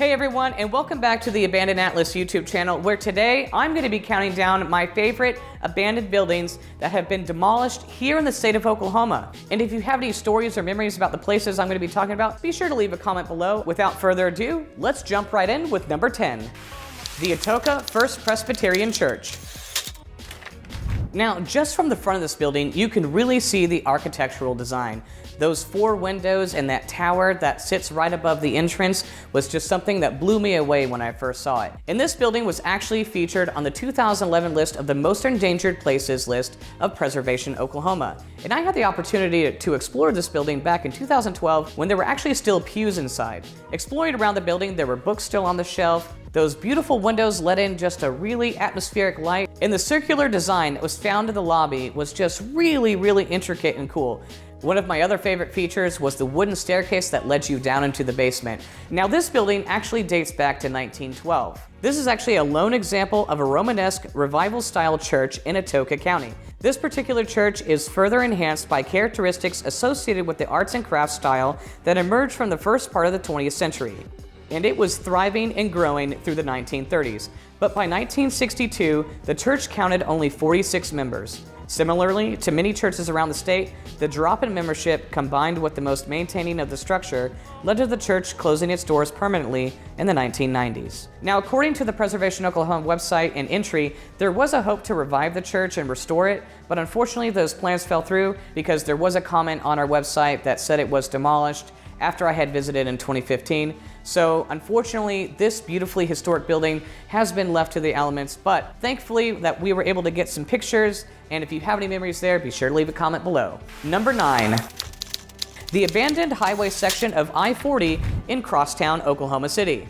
Hey everyone, and welcome back to the AbandonedAtlas YouTube channel, where today I'm going to be counting down my favorite abandoned buildings that have been demolished here in the state of Oklahoma. And if you have any stories or memories about the places I'm going to be talking about, be sure to leave a comment below. Without further ado, let's jump right in with number 10, the Atoka First Presbyterian Church. Now, just from the front of this building, you can really see the architectural design. Those 4 windows and that tower that sits right above the entrance was just something that blew me away when I first saw it. And this building was actually featured on the 2011 list of the most endangered places list of Preservation, Oklahoma. And I had the opportunity to explore this building back in 2012 when there were actually still pews inside. Exploring around the building, there were books still on the shelf. Those beautiful windows let in just a really atmospheric light, and the circular design that was found in the lobby was just really intricate and cool. One of my other favorite features was the wooden staircase that led you down into the basement. Now, this building actually dates back to 1912. This is actually a lone example of a Romanesque revival-style church in Atoka County. This particular church is further enhanced by characteristics associated with the arts and crafts style that emerged from the first part of the 20th century. And it was thriving and growing through the 1930s. But by 1962, the church counted only 46 members. Similarly to many churches around the state, the drop in membership combined with the most maintaining of the structure led to the church closing its doors permanently in the 1990s. Now, according to the Preservation Oklahoma website and entry, there was a hope to revive the church and restore it, but unfortunately those plans fell through because there was a comment on our website that said it was demolished after I had visited in 2015. So unfortunately, this beautifully historic building has been left to the elements, but thankfully that we were able to get some pictures, and if you have any memories there, be sure to leave a comment below. Number 9, the abandoned highway section of I-40 in Crosstown, Oklahoma City.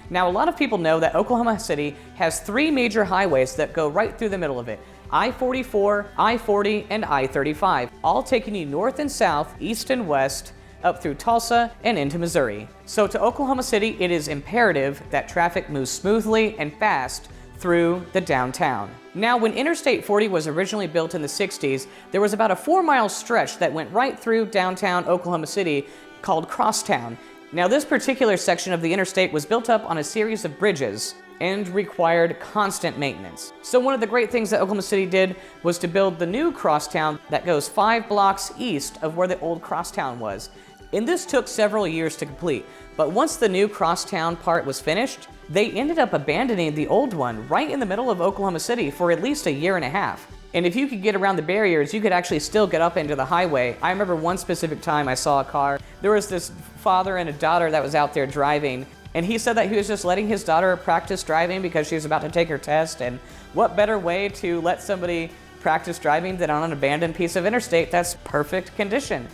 Now, a lot of people know that Oklahoma City has 3 major highways that go right through the middle of it. I-44, I-40, and I-35, all taking you north and south, east and west, up through Tulsa and into Missouri. So to Oklahoma City, it is imperative that traffic moves smoothly and fast through the downtown. Now, when Interstate 40 was originally built in the 60s, there was about a 4-mile stretch that went right through downtown Oklahoma City called Crosstown. Now, this particular section of the interstate was built up on a series of bridges and required constant maintenance. So one of the great things that Oklahoma City did was to build the new Crosstown that goes 5 blocks east of where the old Crosstown was. And this took several years to complete, but once the new Crosstown part was finished, they ended up abandoning the old one right in the middle of Oklahoma City for at least a year and a half. And if you could get around the barriers, you could actually still get up into the highway. I remember one specific time I saw a car. There was this father and a daughter that was out there driving, and he said that he was just letting his daughter practice driving because she was about to take her test. And what better way to let somebody practice driving than on an abandoned piece of interstate that's perfect condition?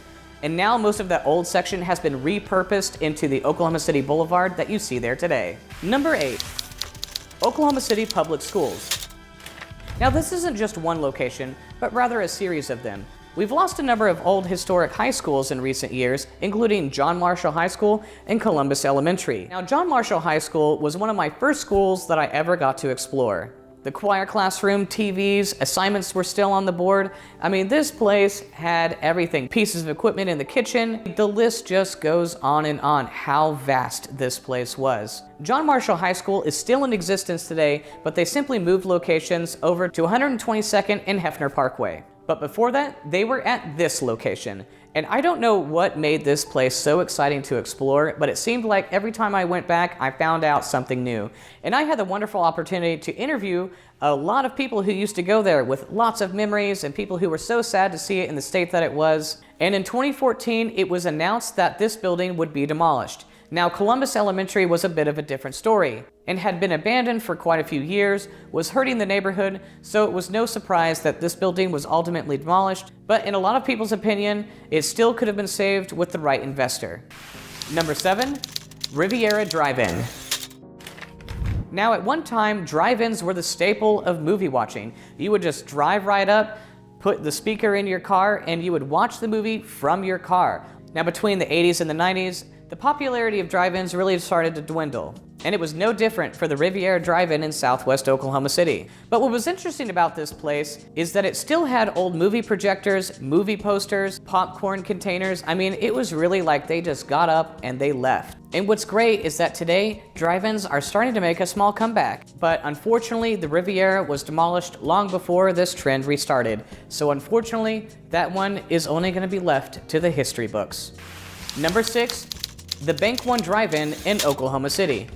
And now most of that old section has been repurposed into the Oklahoma City Boulevard that you see there today. Number 8, Oklahoma City Public Schools. Now, this isn't just one location, but rather a series of them. We've lost a number of old historic high schools in recent years, including John Marshall High School and Columbus Elementary. Now, John Marshall High School was one of my first schools that I ever got to explore. The choir classroom, TVs, assignments were still on the board. I mean, this place had everything. Pieces of equipment in the kitchen. The list just goes on and on how vast this place was. John Marshall High School is still in existence today, but they simply moved locations over to 122nd and Hefner Parkway. But before that, they were at this location. And I don't know what made this place so exciting to explore, but it seemed like every time I went back, I found out something new. And I had the wonderful opportunity to interview a lot of people who used to go there with lots of memories and people who were so sad to see it in the state that it was. And in 2014, it was announced that this building would be demolished. Now, Columbus Elementary was a bit of a different story and had been abandoned for quite a few years, was hurting the neighborhood, so it was no surprise that this building was ultimately demolished, but in a lot of people's opinion, it still could have been saved with the right investor. Number 7, Riviera Drive-in. Now, at one time, drive-ins were the staple of movie watching. You would just drive right up, put the speaker in your car, and you would watch the movie from your car. Now, between the 80s and the 90s, the popularity of drive-ins really started to dwindle. And it was no different for the Riviera Drive-in in southwest Oklahoma City. But what was interesting about this place is that it still had old movie projectors, movie posters, popcorn containers. I mean, it was really like they just got up and they left. And what's great is that today, drive-ins are starting to make a small comeback. But unfortunately, the Riviera was demolished long before this trend restarted. So unfortunately, that one is only going to be left to the history books. Number 6, the Bank One Drive-in in Oklahoma City.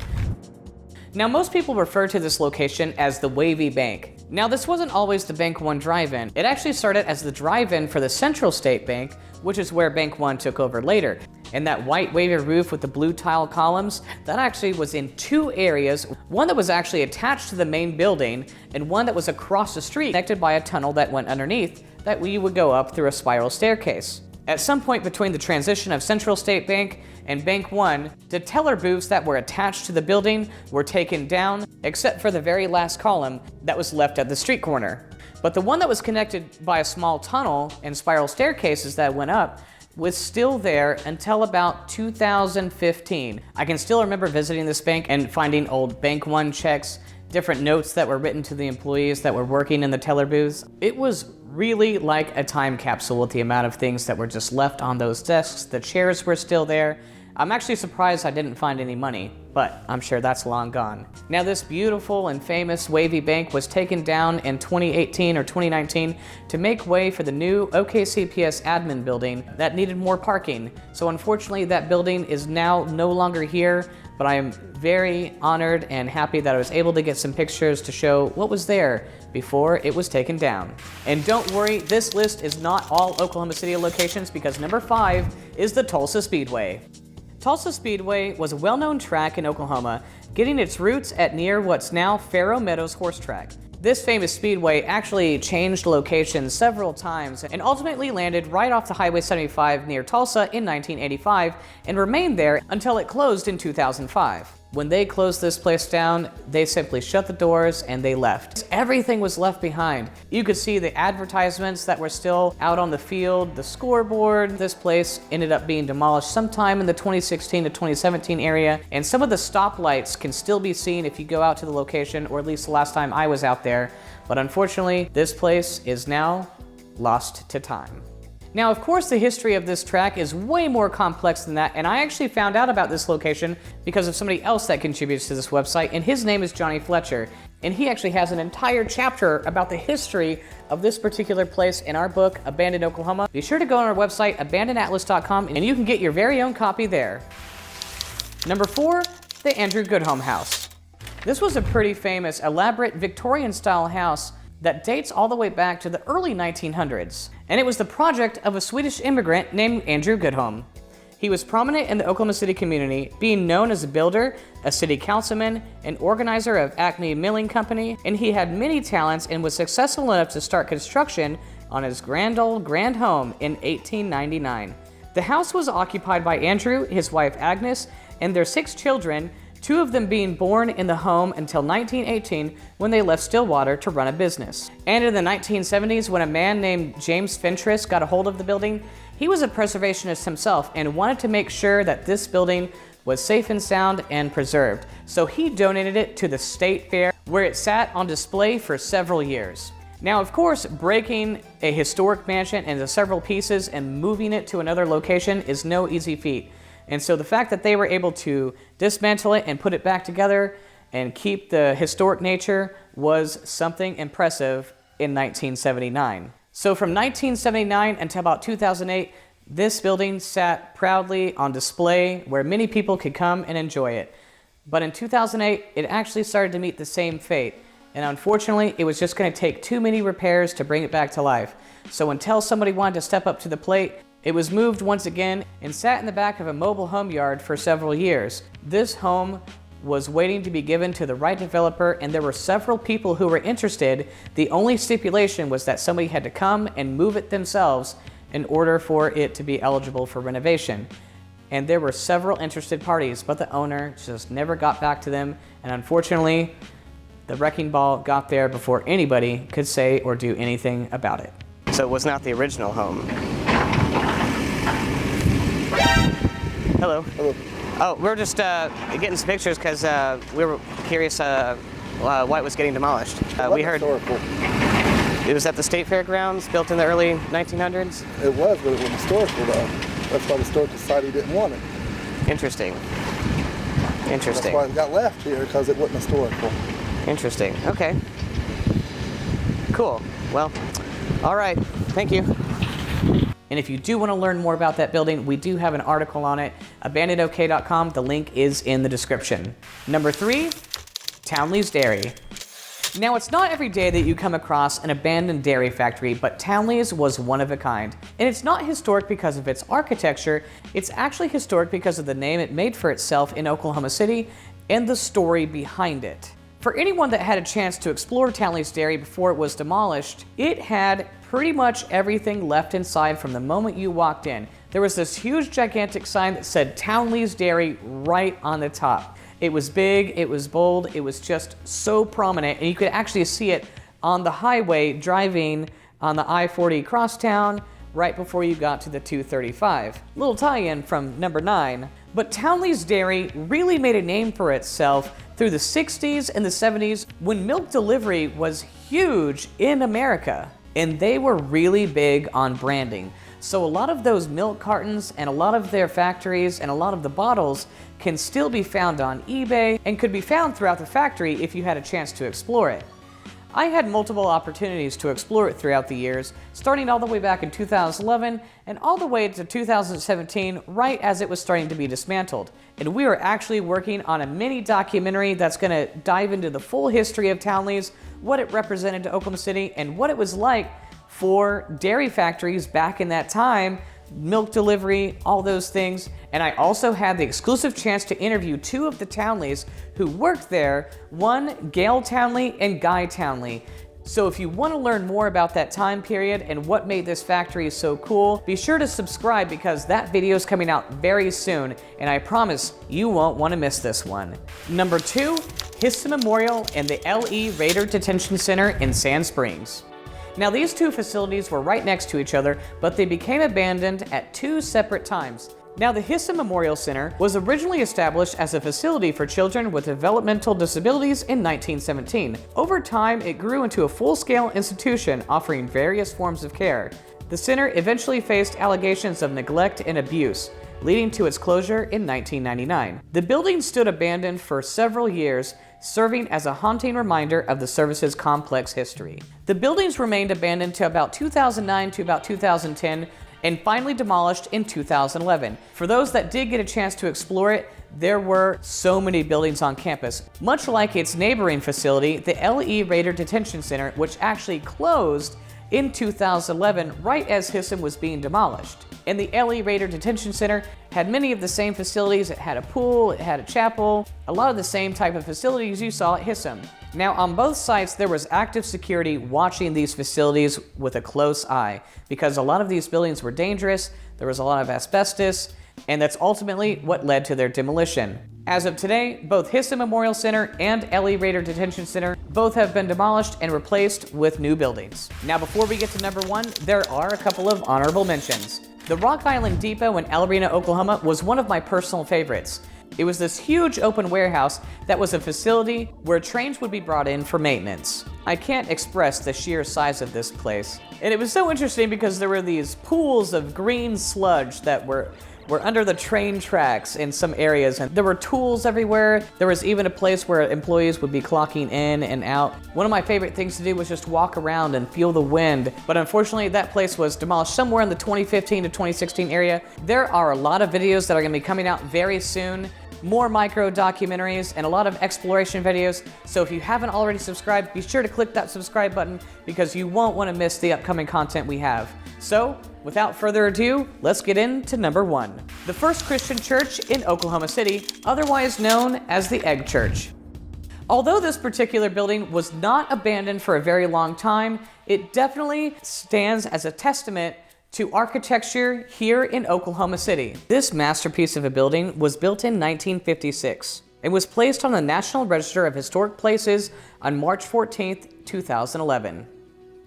Now, most people refer to this location as the Wavy Bank. Now, this wasn't always the Bank One Drive-in. It actually started as the drive-in for the Central State Bank, which is where Bank One took over later. And that white wavy roof with the blue tile columns, that actually was in 2 areas. One that was actually attached to the main building, and one that was across the street, connected by a tunnel that went underneath, that you would go up through a spiral staircase. At some point between the transition of Central State Bank and Bank One, the teller booths that were attached to the building were taken down, except for the very last column that was left at the street corner. But the one that was connected by a small tunnel and spiral staircases that went up was still there until about 2015. I can still remember visiting this bank and finding old Bank One checks, different notes that were written to the employees that were working in the teller booths. It was really like a time capsule with the amount of things that were just left on those desks. The chairs were still there. I'm actually surprised I didn't find any money, but I'm sure that's long gone. Now, this beautiful and famous Wavy Bank was taken down in 2018 or 2019 to make way for the new OKCPS admin building that needed more parking. So unfortunately, that building is now no longer here, but I am very honored and happy that I was able to get some pictures to show what was there before it was taken down. And don't worry, this list is not all Oklahoma City locations, because number 5 is the Tulsa Speedway. Tulsa Speedway was a well-known track in Oklahoma, getting its roots at near what's now Faro Meadows Horse Track. This famous speedway actually changed locations several times and ultimately landed right off the Highway 75 near Tulsa in 1985 and remained there until it closed in 2005. When they closed this place down, they simply shut the doors and they left. Everything was left behind. You could see the advertisements that were still out on the field, the scoreboard. This place ended up being demolished sometime in the 2016 to 2017 area, and some of the stoplights can still be seen if you go out to the location, or at least the last time I was out there. But unfortunately, this place is now lost to time. Now, of course, the history of this track is way more complex than that, and I actually found out about this location because of somebody else that contributes to this website, and his name is Johnny Fletcher, and he actually has an entire chapter about the history of this particular place in our book, Abandoned Oklahoma. Be sure to go on our website, AbandonedAtlas.com, and you can get your very own copy there. Number 4, the Andrew Goodholm House. This was a pretty famous, elaborate Victorian-style house that dates all the way back to the early 1900s, and it was the project of a Swedish immigrant named Andrew Goodholm. He was prominent in the Oklahoma City community, being known as a builder, a city councilman, an organizer of Acme Milling Company, and he had many talents and was successful enough to start construction on his grand home in 1899. The house was occupied by Andrew, his wife Agnes, and their 6 children, 2 of them being born in the home until 1918, when they left Stillwater to run a business. And in the 1970s, when a man named James Fentress got a hold of the building, he was a preservationist himself and wanted to make sure that this building was safe and sound and preserved. So he donated it to the State Fair, where it sat on display for several years. Now, of course, breaking a historic mansion into several pieces and moving it to another location is no easy feat. And so the fact that they were able to dismantle it and put it back together and keep the historic nature was something impressive in 1979. So from 1979 until about 2008, this building sat proudly on display where many people could come and enjoy it. But in 2008, it actually started to meet the same fate. And unfortunately, it was just going to take too many repairs to bring it back to life. So until somebody wanted to step up to the plate, it was moved once again and sat in the back of a mobile home yard for several years. This home was waiting to be given to the right developer, and there were several people who were interested. The only stipulation was that somebody had to come and move it themselves in order for it to be eligible for renovation. And there were several interested parties, but the owner just never got back to them, and unfortunately, the wrecking ball got there before anybody could say or do anything about it. So it was not the original home. Hello. Hello. Oh, we're just getting some pictures because we were curious why it was getting demolished. We heard historical. It was at the State Fairgrounds, built in the early 1900s. It was, but it wasn't historical though. That's why the Historical Society didn't want it. Interesting. Interesting. That's why it got left here, because it wasn't historical. Interesting. Okay. Cool. Well, all right. Thank you. And if you do want to learn more about that building, we do have an article on it, AbandonedOK.com. The link is in the description. Number 3, Townley's Dairy. Now, it's not every day that you come across an abandoned dairy factory, but Townley's was one of a kind. And it's not historic because of its architecture, it's actually historic because of the name it made for itself in Oklahoma City and the story behind it. For anyone that had a chance to explore Townley's Dairy before it was demolished, it had pretty much everything left inside from the moment you walked in. There was this huge gigantic sign that said Townley's Dairy right on the top. It was big, it was bold, it was just so prominent, and you could actually see it on the highway driving on the I-40 crosstown right before you got to the 235. Little tie-in from number 9. But Townley's Dairy really made a name for itself through the 60s and the 70s when milk delivery was huge in America. And they were really big on branding. So a lot of those milk cartons and a lot of their factories and a lot of the bottles can still be found on eBay and could be found throughout the factory if you had a chance to explore it. I had multiple opportunities to explore it throughout the years, starting all the way back in 2011 and all the way to 2017, right as it was starting to be dismantled. And we are actually working on a mini documentary that's going to dive into the full history of Townley's, what it represented to Oklahoma City, and what it was like for dairy factories back in that time, milk delivery, all those things. And I also had the exclusive chance to interview 2 of the Townleys who worked there, one Gail Townley and Guy Townley. So if you want to learn more about that time period and what made this factory so cool, be sure to subscribe because that video is coming out very soon, and I promise you won't want to miss this one. Number 2, Hissom Memorial and the L.E. Rader Detention Center in Sand Springs. Now, these 2 facilities were right next to each other, but they became abandoned at 2 separate times. Now, the Hissom Memorial Center was originally established as a facility for children with developmental disabilities in 1917. Over time, it grew into a full-scale institution offering various forms of care. The center eventually faced allegations of neglect and abuse, leading to its closure in 1999. The building stood abandoned for several years, serving as a haunting reminder of the service's complex history. The buildings remained abandoned to about 2009 to about 2010, and finally demolished in 2011. For those that did get a chance to explore it, there were so many buildings on campus, much like its neighboring facility, the L.E. Rader Detention Center, which actually closed in 2011, right as Hissom was being demolished. And the L.E. Rader Detention Center had many of the same facilities. It had a pool, it had a chapel, a lot of the same type of facilities you saw at Hissom. Now, on both sites, there was active security watching these facilities with a close eye because a lot of these buildings were dangerous, there was a lot of asbestos, and that's ultimately what led to their demolition. As of today, both Hissom Memorial Center and L.E. Rader Detention Center both have been demolished and replaced with new buildings. Now, before we get to number 1, there are a couple of honorable mentions. The Rock Island Depot in El Reno, Oklahoma was one of my personal favorites. It was this huge open warehouse that was a facility where trains would be brought in for maintenance. I can't express the sheer size of this place. And it was so interesting because there were these pools of green sludge that were under the train tracks in some areas, and there were tools everywhere. There was even a place where employees would be clocking in and out. One of my favorite things to do was just walk around and feel the wind, but unfortunately that place was demolished somewhere in the 2015 to 2016 area. There are a lot of videos that are going to be coming out very soon, more micro documentaries, and a lot of exploration videos. So if you haven't already subscribed, be sure to click that subscribe button because you won't want to miss the upcoming content we have. So, without further ado, let's get into number 1. The First Christian Church in Oklahoma City, otherwise known as the Egg Church. Although this particular building was not abandoned for a very long time, it definitely stands as a testament to architecture here in Oklahoma City. This masterpiece of a building was built in 1956 and was placed on the National Register of Historic Places on March 14th, 2011.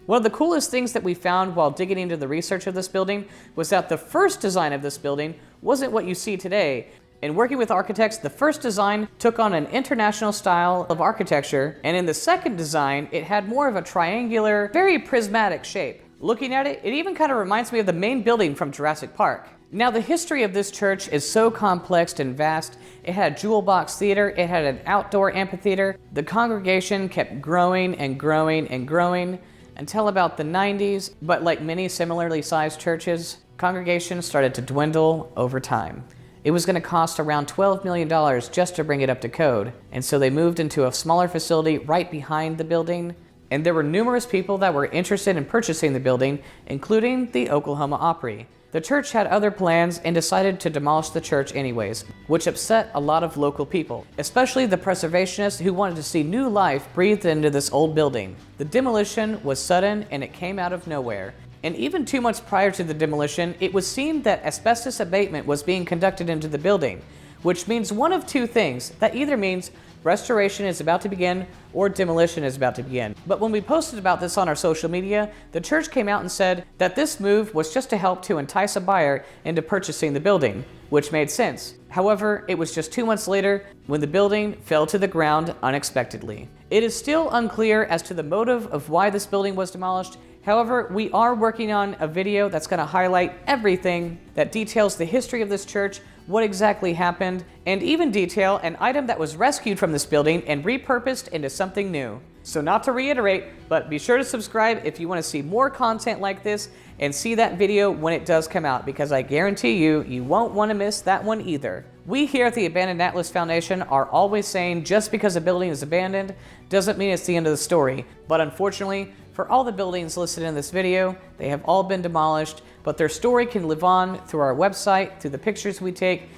One of the coolest things that we found while digging into the research of this building was that the first design of this building wasn't what you see today. In working with architects, the first design took on an international style of architecture, and in the second design, it had more of a triangular, very prismatic shape. Looking at it, it even kind of reminds me of the main building from Jurassic Park. Now, the history of this church is so complex and vast. It had a jewel box theater, it had an outdoor amphitheater. The congregation kept growing and growing and growing until about the 90s, but like many similarly sized churches, congregations started to dwindle over time. It was going to cost around $12 million just to bring it up to code, and so they moved into a smaller facility right behind the building, and there were numerous people that were interested in purchasing the building, including the Oklahoma Opry. The church had other plans and decided to demolish the church anyways, which upset a lot of local people, especially the preservationists who wanted to see new life breathed into this old building. The demolition was sudden and it came out of nowhere. And even 2 months prior to the demolition, it was seen that asbestos abatement was being conducted into the building, which means one of two things. That either means restoration is about to begin or demolition is about to begin. But when we posted about this on our social media, the church came out and said that this move was just to help to entice a buyer into purchasing the building, which made sense. However, it was just 2 months later when the building fell to the ground unexpectedly. It is still unclear as to the motive of why this building was demolished. However, we are working on a video that's going to highlight everything that details the history of this church, what exactly happened, and even detail an item that was rescued from this building and repurposed into something new. So not to reiterate, but be sure to subscribe if you want to see more content like this and see that video when it does come out, because I guarantee you, you won't want to miss that one either. We here at the Abandoned Atlas Foundation are always saying just because a building is abandoned doesn't mean it's the end of the story. But unfortunately, for all the buildings listed in this video, they have all been demolished, but their story can live on through our website, through the pictures we take,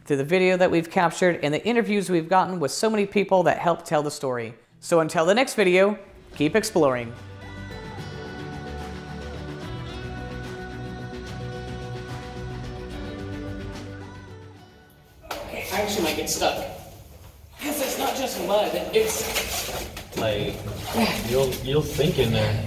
through the video that we've captured, and the interviews we've gotten with so many people that help tell the story. So until the next video, keep exploring. Okay, I actually might get stuck. Because it's not just mud, it's... Like, you'll sink in there.